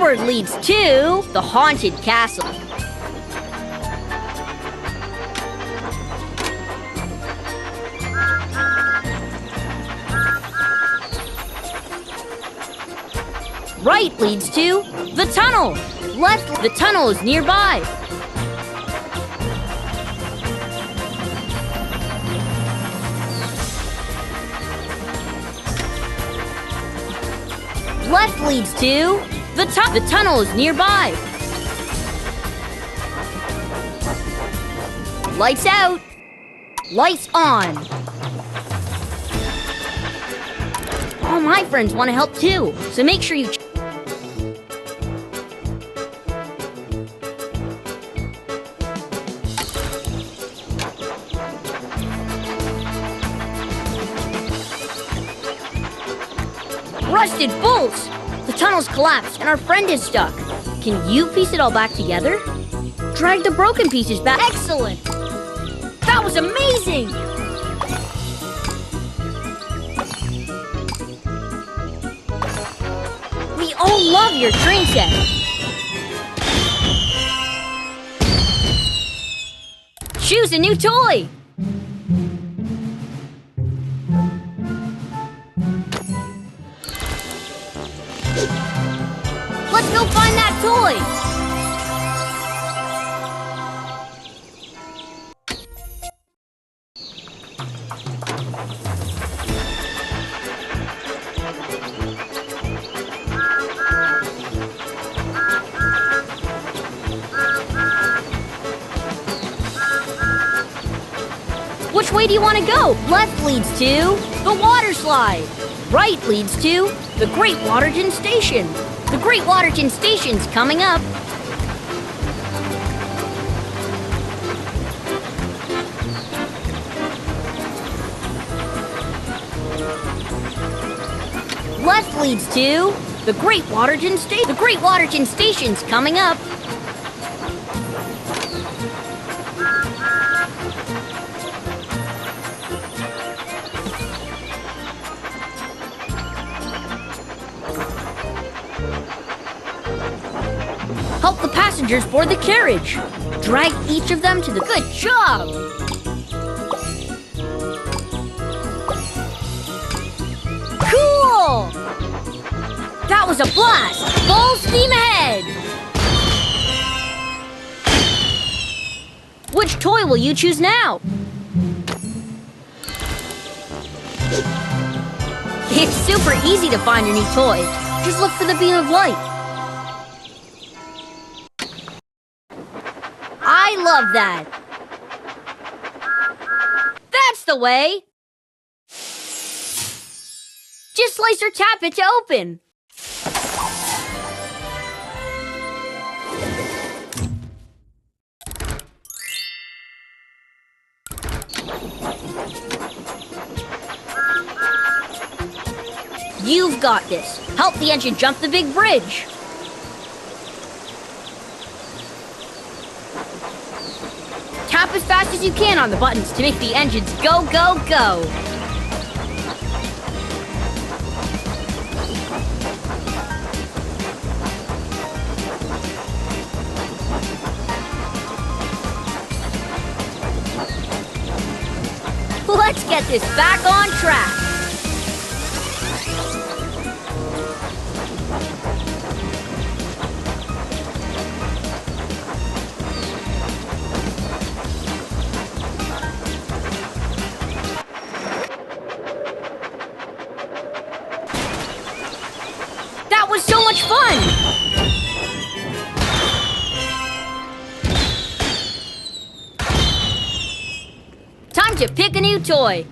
Forward leads to the haunted castle. Right leads to the tunnel. Left, the tunnel is nearby. Left leads to the tunnel is nearby. Lights out. Lights on. All my friends want to help too, so make sure you Rusted bolts! The tunnel's collapsed and our friend is stuck. Can you piece it all back together? Drag the broken pieces back. Excellent! That was amazing! We all love your train set. Choose a new toy! Let's go find that toy! Which way do you want to go? Left leads to the water slide. Right leads to the Great Waterton Station. The Great Waterton Station's coming up. Left leads to the Great Waterton Station. The Great Waterton Station's coming up. Help the passengers board the carriage. Drag each of them to the... Good job! Cool! That was a blast! Full steam ahead! Which toy will you choose now? It's super easy to find your new toy. Just look for the beam of light. I love that! That's the way! Just slice or tap it to open. You've got this. Help the engine jump the big bridge. Tap as fast as you can on the buttons to make the engines go, go, go. Let's get this back on track. That was so much fun! Time to pick a new toy.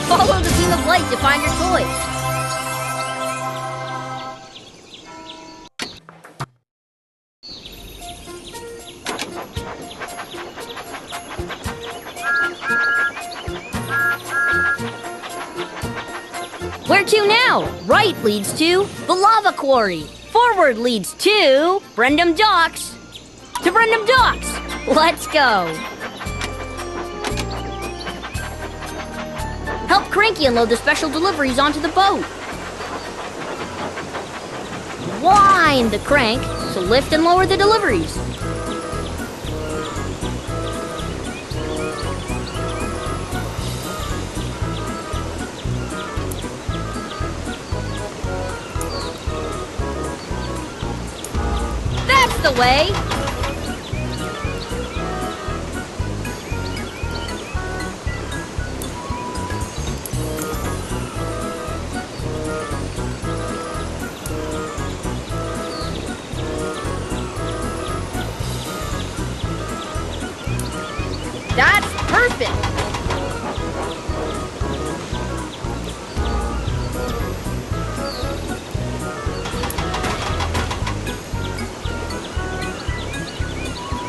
Follow the beam of light to find your toy. Where to now? Right leads to the lava quarry. Forward leads to Brendam Docks. To Brendam Docks. Let's go. Help Cranky unload the special deliveries onto the boat. Wind the crank to lift and lower the deliveries. That's the way. That's perfect!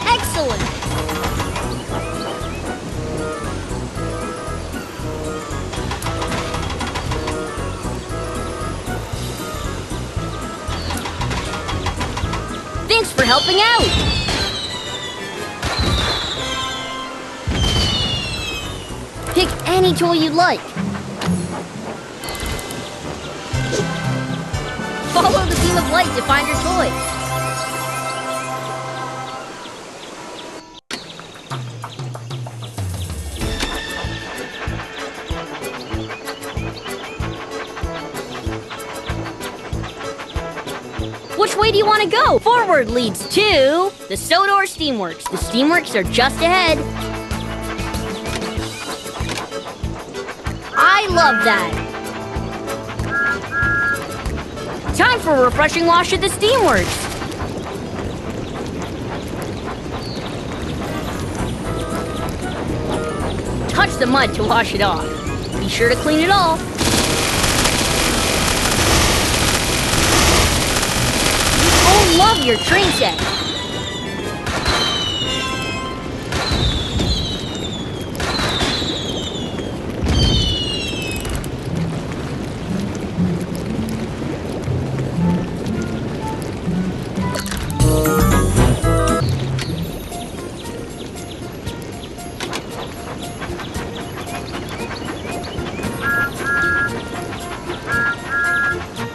Excellent! Thanks for helping out! Pick any toy you'd like. Follow the beam of light to find your toy. Which way do you want to go? Forward leads to the Sodor Steamworks. The Steamworks are just ahead. I love that! Time for a refreshing wash at the Steamworks! Touch the mud to wash it off. Be sure to clean it all. Oh, love your train set!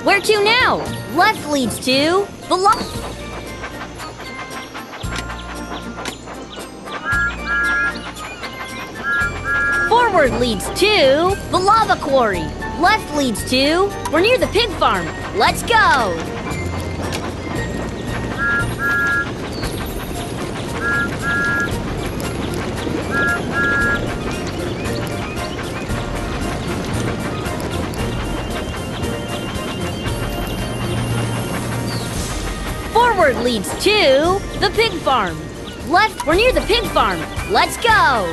Where to now? Left leads to the Forward leads to the lava quarry. Left leads to we're near the pig farm. Let's go. Forward leads to the pig farm. Left, we're near the pig farm. Let's go.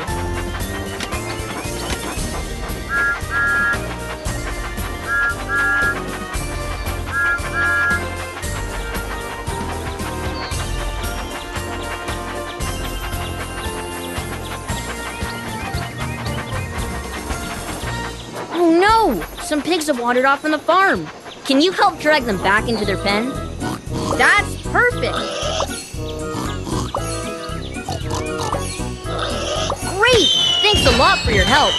Oh no! Some pigs have wandered off from the farm. Can you help drag them back into their pen? That's perfect! Great! Thanks a lot for your help.